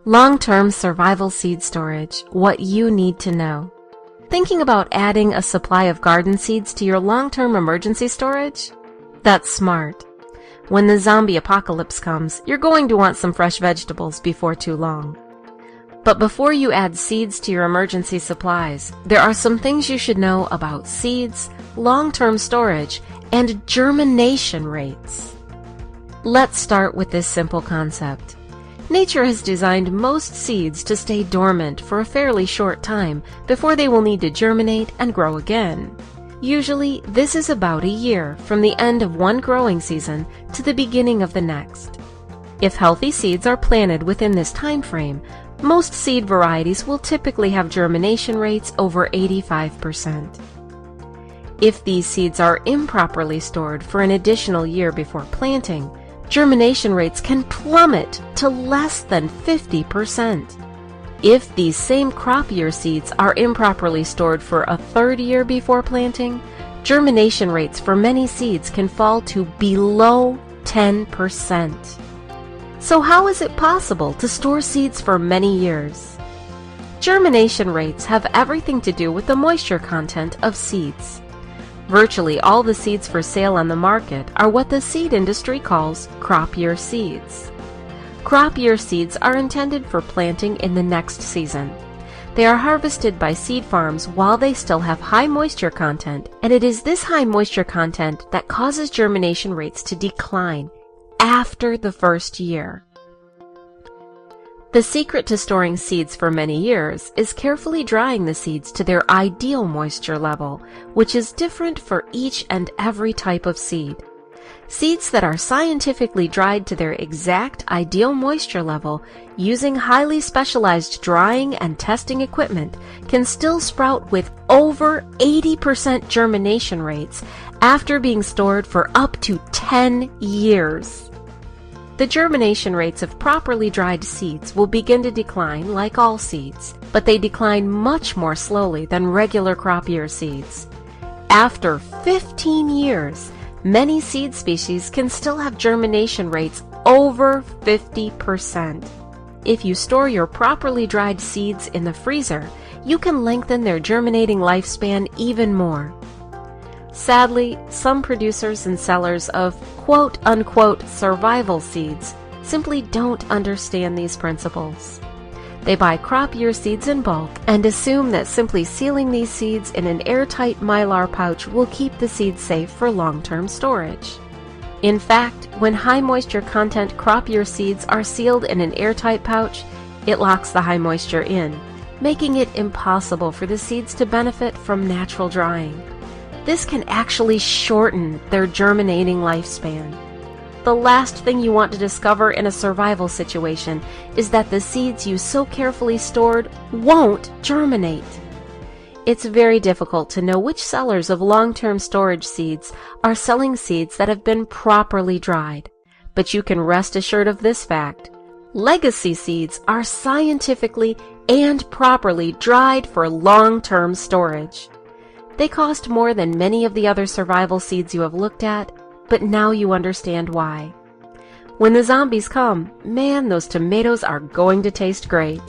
Long-term survival seed storage, what you need to know. Thinking about adding a supply of garden seeds to your long-term emergency storage? That's smart. When the zombie apocalypse comes, you're going to want some fresh vegetables before too long. But before you add seeds to your emergency supplies, there are some things you should know about seeds, long-term storage, and germination rates. Let's start with this simple concept. Nature has designed most seeds to stay dormant for a fairly short time before they will need to germinate and grow again. Usually, this is about a year from the end of one growing season to the beginning of the next. If healthy seeds are planted within this time frame, most seed varieties will typically have germination rates over 85%. If these seeds are improperly stored for an additional year before planting, germination rates can plummet to less than 50%. If these same crop year seeds are improperly stored for a third year before planting, germination rates for many seeds can fall to below 10%. So how is it possible to store seeds for many years? Germination rates have everything to do with the moisture content of seeds. Virtually all the seeds for sale on the market are what the seed industry calls crop year seeds. Crop year seeds are intended for planting in the next season. They are harvested by seed farms while they still have high moisture content, and it is this high moisture content that causes germination rates to decline after the first year. The secret to storing seeds for many years is carefully drying the seeds to their ideal moisture level, which is different for each and every type of seed. Seeds that are scientifically dried to their exact ideal moisture level using highly specialized drying and testing equipment can still sprout with over 80% germination rates after being stored for up to 10 years. The germination rates of properly dried seeds will begin to decline like all seeds, but they decline much more slowly than regular crop year seeds. After 15 years, many seed species can still have germination rates over 50%. If you store your properly dried seeds in the freezer, you can lengthen their germinating lifespan even more. Sadly, some producers and sellers of quote-unquote survival seeds simply don't understand these principles. They buy crop year seeds in bulk and assume that simply sealing these seeds in an airtight Mylar pouch will keep the seeds safe for long-term storage. In fact, when high moisture content crop year seeds are sealed in an airtight pouch, it locks the high moisture in, making it impossible for the seeds to benefit from natural drying. This can actually shorten their germinating lifespan. The last thing you want to discover in a survival situation is that the seeds you so carefully stored won't germinate. It's very difficult to know which sellers of long-term storage seeds are selling seeds that have been properly dried, but you can rest assured of this fact. Legacy seeds are scientifically and properly dried for long-term storage. They cost more than many of the other survival seeds you have looked at, but now you understand why. When the zombies come, man, those tomatoes are going to taste great.